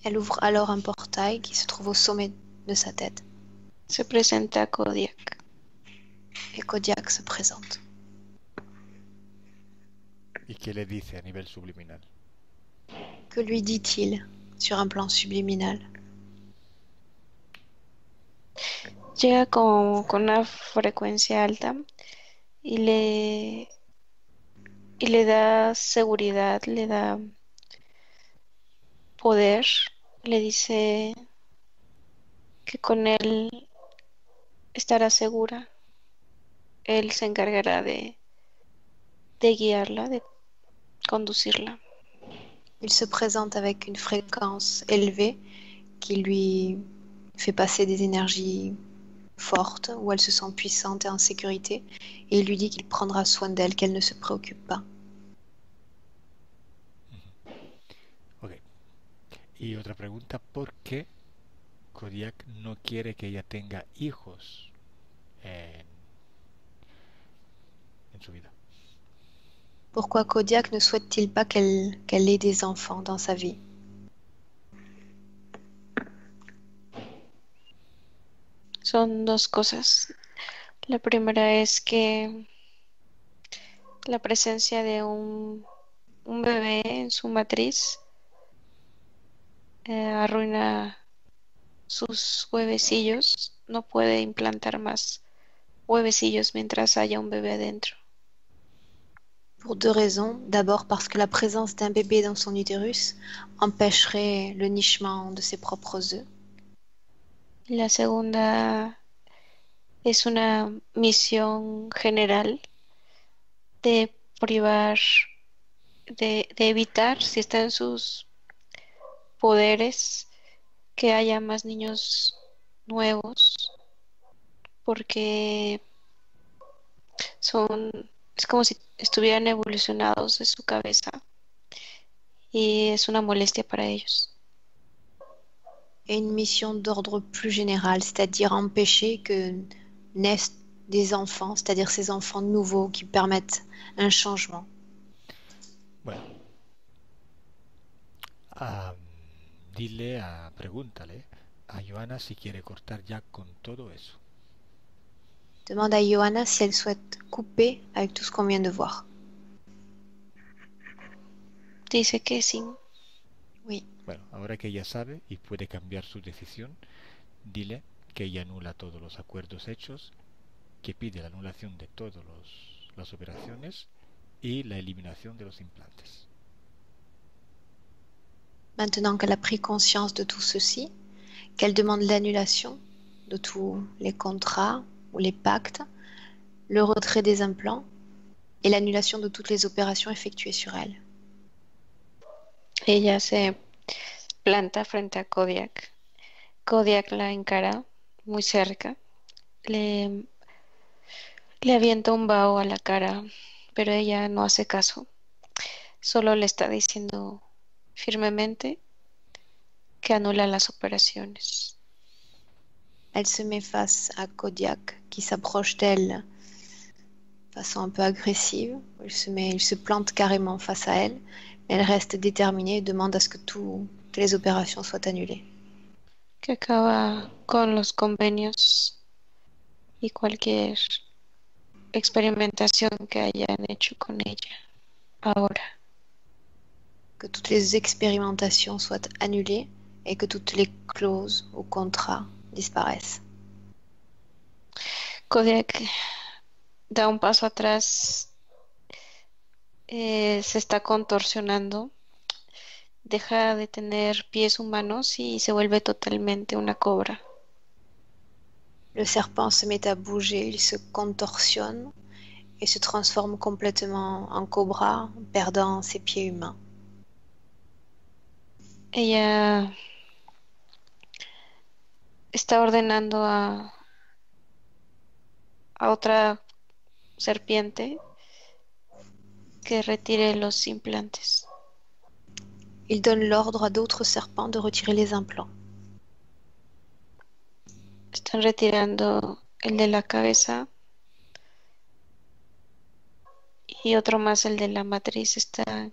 Elle ouvre alors un portail qui se trouve au sommet de sa tête. Se presenta a Kodiak. Et Kodiak se présente. ¿Y qué le dice a nivel subliminal? Que lui dit-il sur un plan subliminal? Llega con una frecuencia alta y le da seguridad, le da poder, le dice que con él estará segura. Él se encargará de guiarla, de conducirla. Il se présente avec une fréquence élevée qui lui fait passer des énergies fortes, où elle se sent puissante et en sécurité, et il lui dit qu'il prendra soin d'elle, qu'elle ne se préoccupe pas. Ok. Y otra pregunta, ¿por qué Kodiak no quiere que ella tenga hijos en, en su vida. Pourquoi Kodiak ne souhaite-t-il pas qu'elle ait des enfants dans sa vie? Son dos cosas. La primera es que la presencia de un bebé en su matriz arruina sus huevecillos. No puede implantar más huevecillos mientras haya un bebé adentro. Pour deux raisons. D'abord parce que la présence d'un bébé dans son utérus empêcherait le nichement de ses propres œufs. Y la segunda es una misión general de privar, de evitar, si está en sus poderes, que haya más niños nuevos, porque es como si estuvieran evolucionados de su cabeza y es una molestia para ellos. Et une mission d'ordre plus général, c'est-à-dire empêcher que naissent des enfants, c'est-à-dire ces enfants nouveaux qui permettent un changement. Bueno, pregúntale a Johanna si quiere cortar ya con todo eso. Demande à Johanna si elle souhaite couper avec tout ce qu'on vient de voir. Dice que sí. Oui. Bueno, ahora que ella sabe y puede cambiar su decisión, dile que ella anula todos los acuerdos hechos, que pide la anulación de todas las operaciones y la eliminación de los implantes. Maintenant qu'elle a pris conscience de tout ceci, qu'elle demande l'annulation de tous les contrats ou les pactes, le retrait des implants et l'annulation de toutes les opérations effectuées sur elle. Ella se planta frente a Kodiak. Kodiak la encara muy cerca, le avienta un vaho a la cara, pero ella no hace caso. Solo le está diciendo firmemente que anula las operaciones. Elle se met face à Kodiak qui s'approche d'elle de façon un peu agressive. Il se plante carrément face à elle, mais elle reste déterminée et demande à ce que toutes les opérations soient annulées. Que acaba con los convenios y cualquier experimentación que hayan hecho con ella ahora. Que toutes les expérimentations soient annulées et que toutes les clauses ou contrats disparaissent. Kodiak da un paso atrás, se está contorsionando, deja de tener pies humanos y se vuelve totalmente una cobra. Le serpent se met à bouger, il se contorsionne et se transforme complètement en cobra, perdant ses pieds humains. Ella está ordenando a otra serpiente que retire los implantes. Il donne l'ordre à d'autres serpents de retirer les implants. Están retirando el de la cabeza y otro más, el de la matriz. Está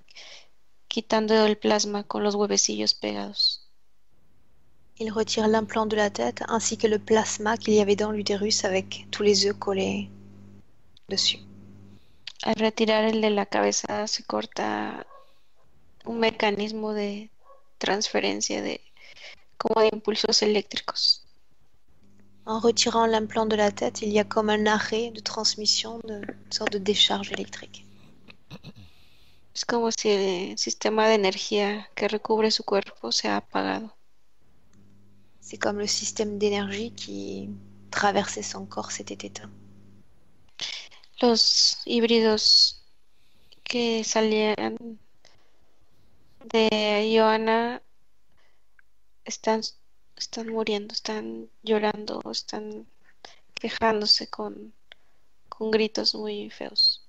quitando el plasma con los huevecillos pegados. Il retire l'implant de la tête ainsi que le plasma qu'il y avait dans l'utérus avec tous les œufs collés dessus. Al retirar el de la cabeza se corta un mecanismo de transferencia como de impulsos eléctricos. En retirant l'implant de la tête, il y a comme un arrêt de transmission, une sorte de décharge électrique. Es como si el sistema de energía que recubre su cuerpo se ha apagado. C'est comme le système d'énergie qui traversait son corps s'était éteint. Los híbridos que salían de Johanna están muriendo, están llorando, están quejándose con gritos muy feos.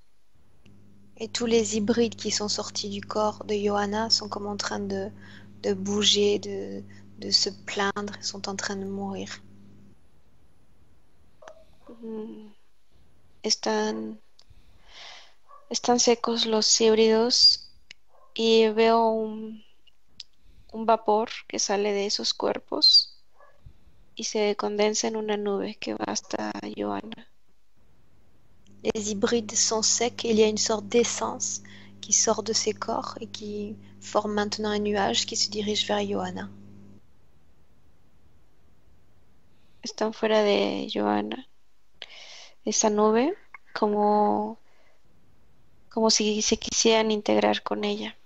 Et tous les hybrides qui sont sortis du corps de Johanna sont comme en train de bouger, de de se plaindre, sont en train de mourir. Mm, Están, están secos los híbridos y veo un vapor que sale de esos cuerpos y se condensa en una nube que va hasta Johanna. Les hybrides sont secs et il y a une sorte d'essence qui sort de ces corps et qui forme maintenant un nuage qui se dirige vers Johanna. Están fuera de Johanna, esa nube, como, como si se quisieran integrar con ella.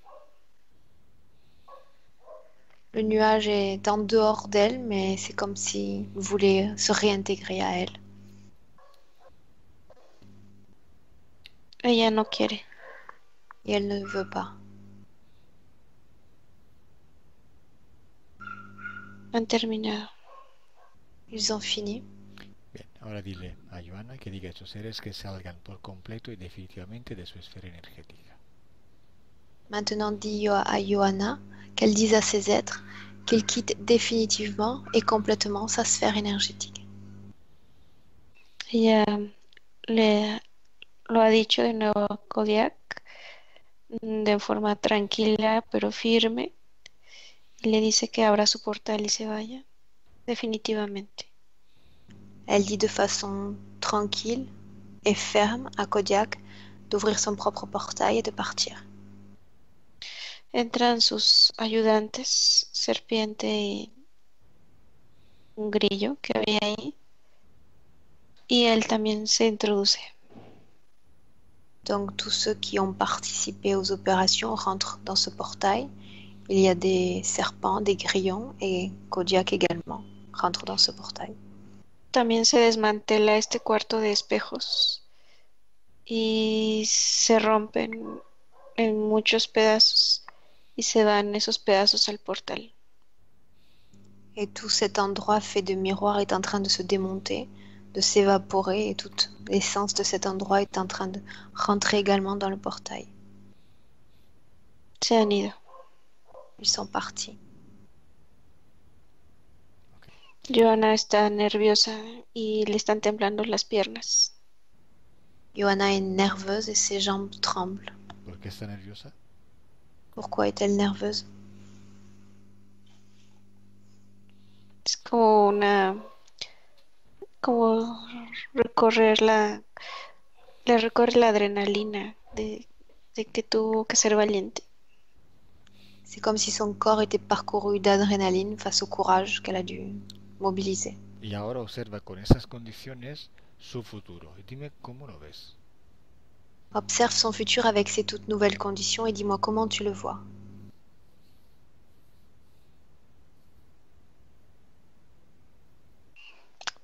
Le nuage est en dehors d'elle, mais c'est comme s'il voulait se réintégrer à elle. Ella no quiere. Et elle ne veut pas. Han terminado. Ils ont fini. Bien, ahora dile a Johanna que diga a estos seres que salgan por completo y definitivamente de su esfera energética. Maintenant, dis à Johanna qu'elle dise à ces êtres qu'ils quittent définitivement et complètement sa sphère énergétique. Ella le lo ha dicho de nuevo a Kodiak de forma tranquila pero firme y le dice que abra su portal y se vaya definitivamente. Elle dit de façon tranquille et ferme à Kodiak d'ouvrir son propre portail et de partir. Entran sus ayudantes, serpiente y un grillo que había ahí, y él también se introduce. Donc tous ceux qui ont participé aux opérations rentrent dans ce portail. Il y a des serpents, des grillons et Kodiak également rentre dans ce portail. También se desmantela este cuarto de espejos y se rompen en muchos pedazos y se van esos pedazos al portal. Et tout cet endroit fait de miroirs est en train de se démonter, de s'évaporer et toute l'essence de cet endroit est en train de rentrer également dans le portail. Se han ido. Ils sont partis. Johanna está nerviosa y le están temblando las piernas. Johanna est nerveuse et ses jambes tremblent. ¿Por qué está nerviosa? Pourquoi est-elle nerveuse? Es como recorrer le recorre la adrenalina de que tuvo que ser valiente. C'est comme si son corps était parcouru d'adrénaline face au courage qu'elle a dû mobiliser. Y ahora observa con esas condiciones su futuro. Y dime cómo lo ves. Observe son futur avec ces toutes nouvelles conditions et dis-moi comment tu le vois.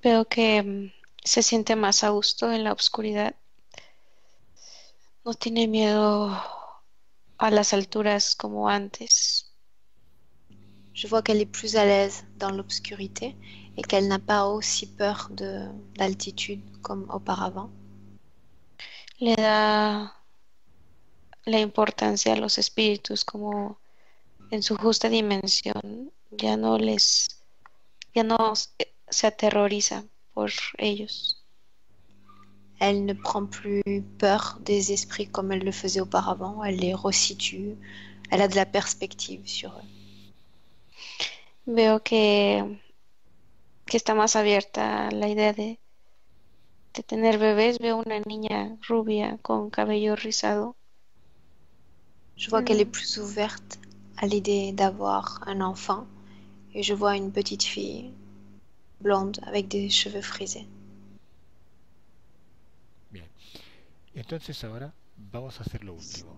Veo que se siente más a gusto en la oscuridad. No tiene miedo a las alturas como antes. Je vois qu'elle est plus à l'aise dans l'obscurité et qu'elle n'a pas aussi peur de l'altitude comme auparavant. Le da la importancia a los espíritus como en su justa dimensión. Ya no se aterroriza por ellos. Elle ne prend plus peur des esprits comme elle le faisait auparavant. Elle les resitue. Elle a de la perspective sur eux. Veo que está más abierta a la idea de tener bebés. Veo una niña rubia con cabello rizado. Je vois qu'elle est plus ouverte à l'idée d'avoir un enfant. Et je vois une petite fille blonde avec des cheveux frisés. Bien. Entonces ahora vamos a hacer lo último.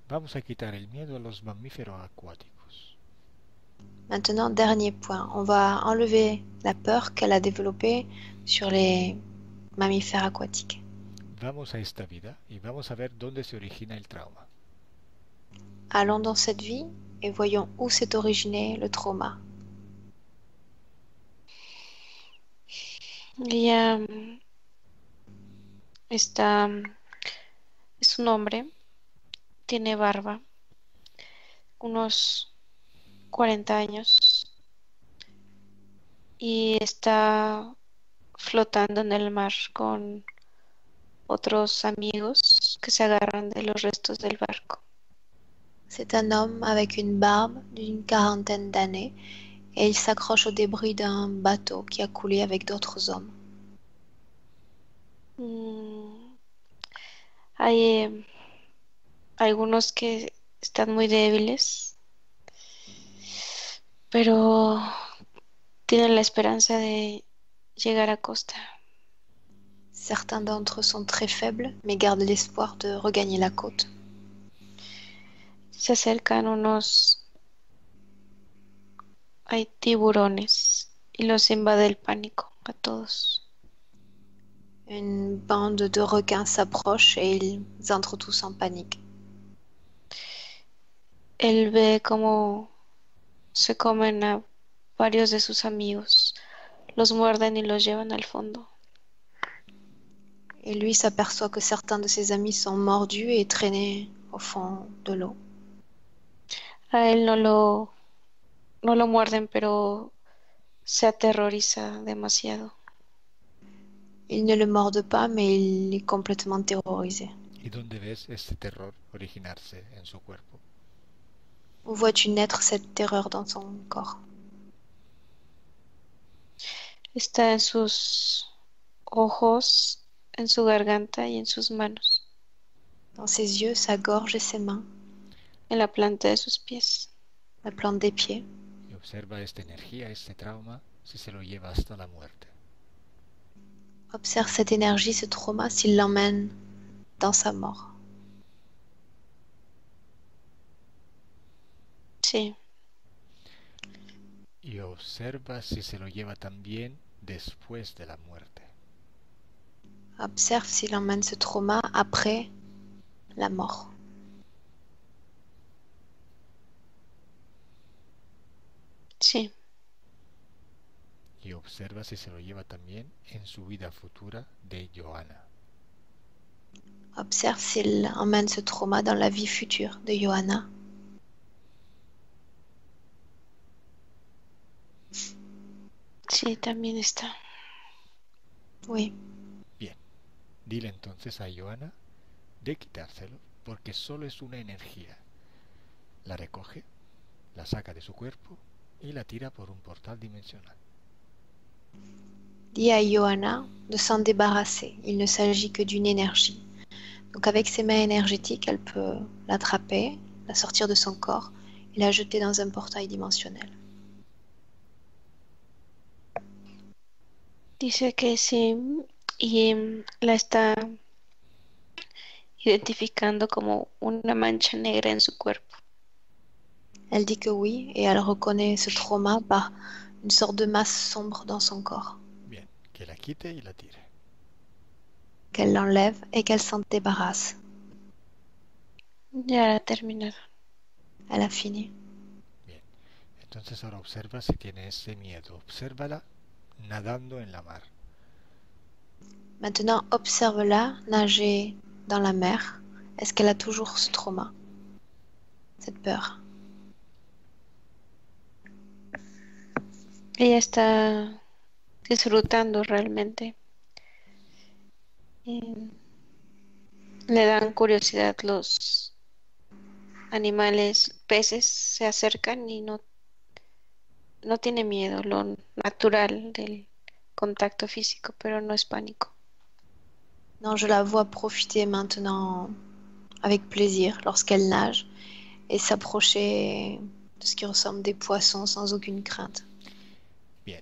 Vamos a quitar el miedo a los mamíferos acuáticos. Maintenant, dernier point. On va enlever la peur qu'elle a développée sur les mammifères aquatiques. Vamos a esta vida y vamos a ver dónde se origina el trauma. Allons dans cette vie et voyons où s'est originé le trauma. Ella está, es un hombre, tiene barba, unos 40 años, y está flotando en el mar con otros amigos que se agarran de los restos del barco. C'est un homme avec une barbe d'une quarantaine d'années et il s'accroche au débris d'un bateau qui a coulé avec d'autres hommes. Hay algunos que están muy débiles, pero tienen la esperanza de llegar a costa. Certains d'entre eux sont très faibles, mais gardent l'espoir de regagner la côte. Se acercan hay tiburones y los invade el pánico a todos. Une bande de requins s'approche et ils entrent tous en panique. Él ve cómo se comen a varios de sus amigos, los muerden y los llevan al fondo. Et lui s'aperçoit que certains de ses amis sont mordus et traînés au fond de l'eau. A él no lo muerden, pero se aterroriza demasiado. Ils ne le mordent pas, mais il est complètement terrorisé. ¿Y dónde ves este terror originarse en su cuerpo? Où vois-tu naître cette terreur dans son corps? Está en sus ojos, en su garganta y en sus manos, Dans ses yeux, sa gorge et ses mains, en la planta de sus pies. la plante des pieds. Y observa esta energía, este trauma, si se lo lleva hasta la muerte. Observe cette énergie, ce trauma, s'il l'emmène dans sa mort. Sí, Y observa si se lo lleva también después de la muerte. Observe s'il emmène ce trauma après la mort. sí, Y observa si se lo lleva también en su vida futura de Johanna. Observe s'il emmène ce trauma dans la vie future de Johanna. sí, también está. Oui. Bien, dile entonces a Johanna de quitárselo, porque solo es una energía. La recoge, la saca de su cuerpo y la tira por un portal dimensional. Dis à Johanna de s'en débarrasser. Il ne s'agit que d'une énergie. Donc avec ses mains énergétiques, elle peut l'attraper, la sortir de son corps et la jeter dans un portail dimensionnel. Dice que sí y la está identificando como una mancha negra en su cuerpo. Elle dit que oui et elle reconnaît ce trauma par une sorte de masse sombre dans son corps. Bien, que la quite y la tire. Qu'elle l'enlève et qu'elle s'en débarrasse. Ya ha terminado. Elle a fini. Bien, entonces ahora observa si tiene ese miedo. Obsérvala nadando en la mar. Maintenant, observe-la nager dans la mer. Est-ce qu'elle a toujours ce trauma, cette peur? Ella está disfrutando realmente. Y le dan curiosidad los animales, peces se acercan y no tiene miedo, lo natural del contacto físico, pero no es pánico. Non, je la vois profiter maintenant avec plaisir lorsqu'elle nage et s'approcher de ce qui ressemble des poissons sans aucune crainte. Bien,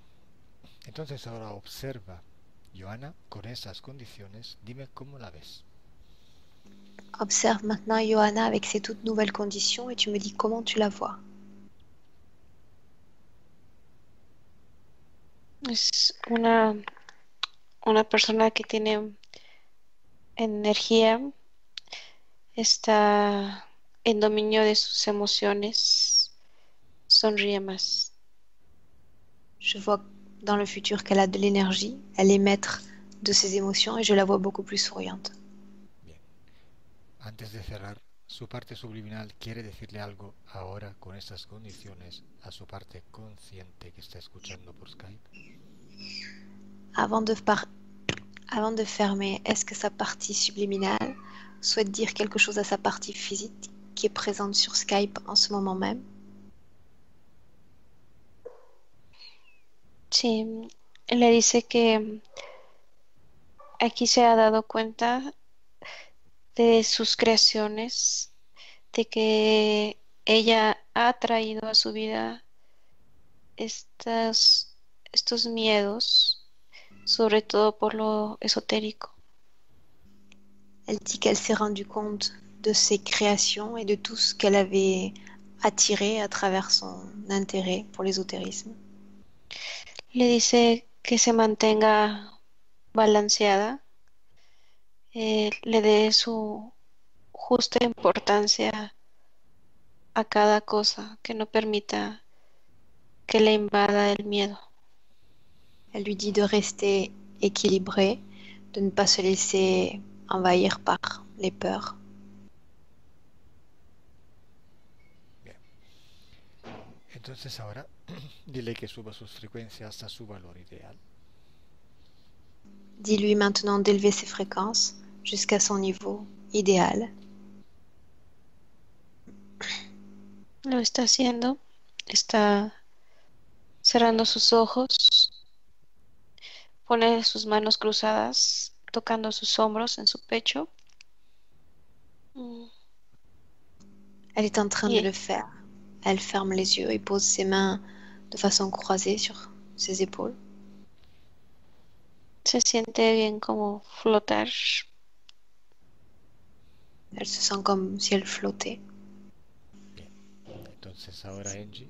entonces ahora observa, Johanna, con esas condiciones, dime cómo la ves. Observe maintenant Johanna avec ses toutes nouvelles conditions et tu me dis comment tu la vois. Es una persona que tiene energía, está en dominio de sus emociones, sonríe más. Je vois dans le futur qu'elle a de l'énergie, elle est maître de ses émotions et je la vois beaucoup plus souriante. Bien, antes de cerrar, su parte subliminal quiere decirle algo ahora con estas condiciones a su parte consciente que está escuchando por Skype. Avant de fermer, est-ce que sa partie subliminale souhaite dire quelque chose à sa partie physique qui est présente sur Skype en ce moment même? Sí, le dice que aquí se ha dado cuenta de sus creaciones, de que ella ha traído a su vida estos miedos, sobre todo por lo esotérico. Elle dit qu'elle s'est rendue compte de ses créations et de tout ce qu'elle avait attiré à travers son intérêt pour l'ésotérisme. Le dice que se mantenga balanceada, le dé su justa importancia a cada cosa, que no permita que le invada el miedo. Elle lui dit de rester équilibrée, de ne pas se laisser envahir par les peurs. Bien. Entonces ahora dile que suba sus frecuencias a su valor ideal. Dis-lui maintenant d'élever ses fréquences jusqu'à son niveau idéal. Lo está haciendo, está cerrando sus ojos, pone sus manos cruzadas, tocando sus hombros en su pecho. Elle est en train de Yeah. le faire. Elle ferme les yeux et pose ses mains de façon croisée sur ses épaules. Se siente bien como flotar. Elle se sent comme si elle flottait. Bien. Entonces ahora Angie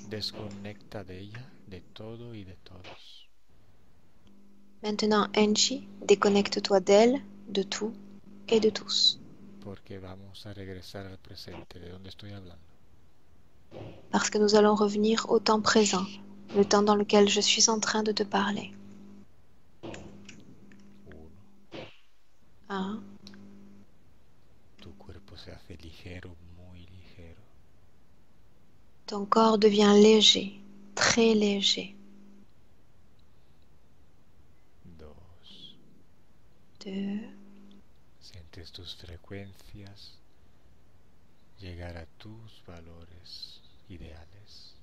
desconecta de ella, de todo y de todos. Maintenant, Angie, déconnecte-toi d'elle, de tout et de tous. Porque vamos a regresar al presente, de donde estoy hablando. Parce que nous allons revenir au temps présent, le temps dans lequel je suis en train de te parler. 1. 1. Tu cuerpo se hace ligero, muy ligero. Ton corps devient léger, très léger. 2. 2. Sientes tus frecuencias llegar a tus valores ideales.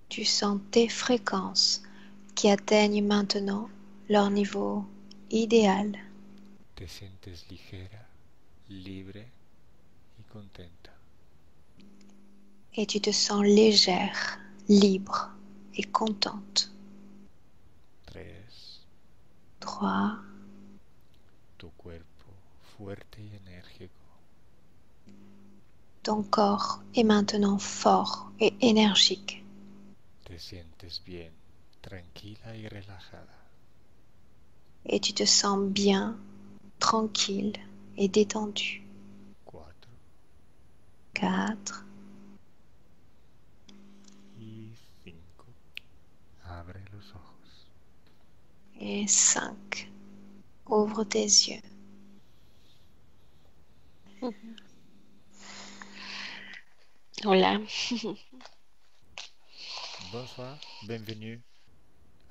Tu sens tes fréquences qui atteignent maintenant leur niveau idéal. Te sientes ligera, libre y contenta. Et tu te sens légère, libre et contente. 3. 3. Tu cuerpo fuerte y enérgico. Ton corps est maintenant fort et énergique. Te sientes bien, tranquila y relajada. Et tu te sens bien, tranquille et détendu. 4. 4. Y 5. Abre los ojos. Et 5. Ouvre tes yeux. Hola. Bonsoir, bienvenue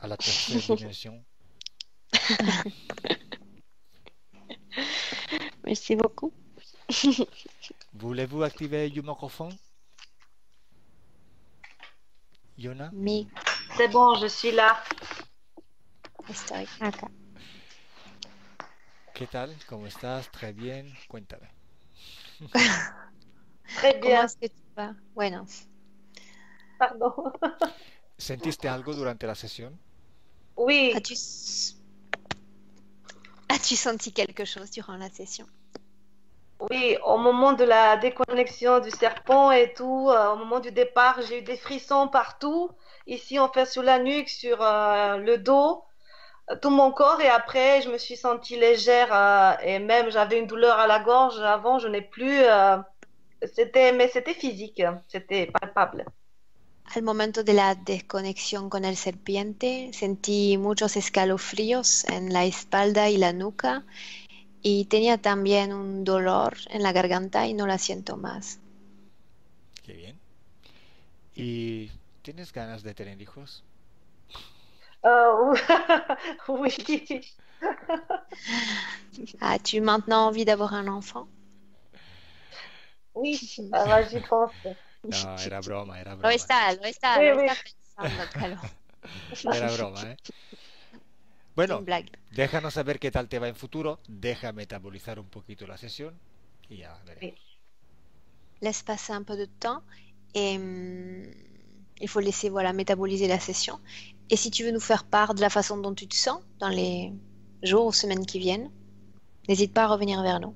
à la tercera dimension. Merci beaucoup. Voulez-vous activer le microphone? Yona? Mi C'est bon, je suis là. estoy acá. ¿Qué tal? ¿Cómo estás? Très bien. Cuéntame. Très ¿Cómo bien. es que tu vas? Bueno, Pardon. ¿Sentiste algo durante la sesión? Oui, as-tu senti quelque chose durant la session? oui, au moment de la déconnexion du serpent et tout, au moment du départ, j'ai eu des frissons partout. Ici, en fait, sur la nuque, sur le dos, tout mon corps. Et après, je me suis sentie légère et même j'avais une douleur à la gorge. Avant, je n'ai plus. Mais c'était physique, c'était palpable. Al momento de la desconexión con el serpiente, sentí muchos escalofríos en la espalda y la nuca y tenía también un dolor en la garganta y no la siento más. Qué bien. ¿Y tienes ganas de tener hijos? Euh, oui, As-tu maintenant envie d'avoir un enfant? oui, moi, j'y pense. No, era broma, era Lo broma. está, lo está, Oui, lo oui. está pensando, Calo. Era broma, ¿eh? C'est Bueno, une blague. déjanos saber qué tal te va en futuro. Deja metabolizar un poquito la sesión y ya veremos. Laisse passer un peu de temps et il faut laisser voilà, métaboliser la session. Et si tu veux nous faire part de la façon dont tu te sens dans les jours ou semaines qui viennent, n'hésite pas à revenir vers nous.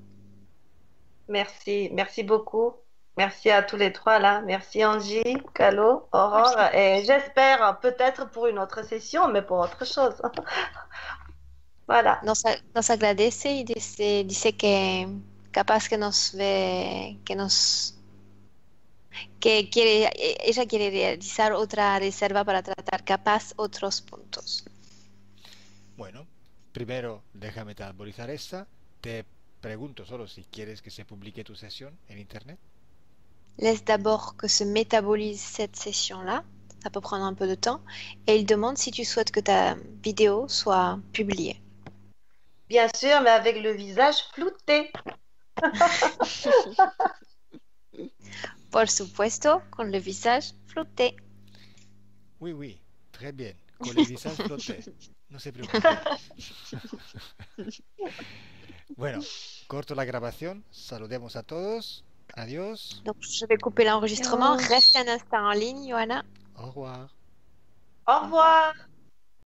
Merci, merci beaucoup. Merci à tous les trois là. Merci Angie, Calo, Aurore. Et j'espère peut-être pour une autre session, mais pour autre chose. Voilà. Nos agradece y dice que capaz que nos ve, que quiere, ella quiere realizar otra reserva para tratar capaz otros puntos. Bueno, primero deja metabolizar esta. Te pregunto solo si quieres que se publique tu sesión en internet. Laisse d'abord que se métabolise cette session-là, ça peut prendre un peu de temps, et il demande si tu souhaites que ta vidéo soit publiée. Bien sûr, mais avec le visage flouté. Por supuesto, con le visage flouté. Oui, oui, très bien. Con el visage flotté. No se preocupe. Bueno, corto la grabación. Saludemos a todos. Adiós. Donc, je vais couper l'enregistrement. Adios. Reste un instant en ligne, Johanna. Au revoir. Au revoir.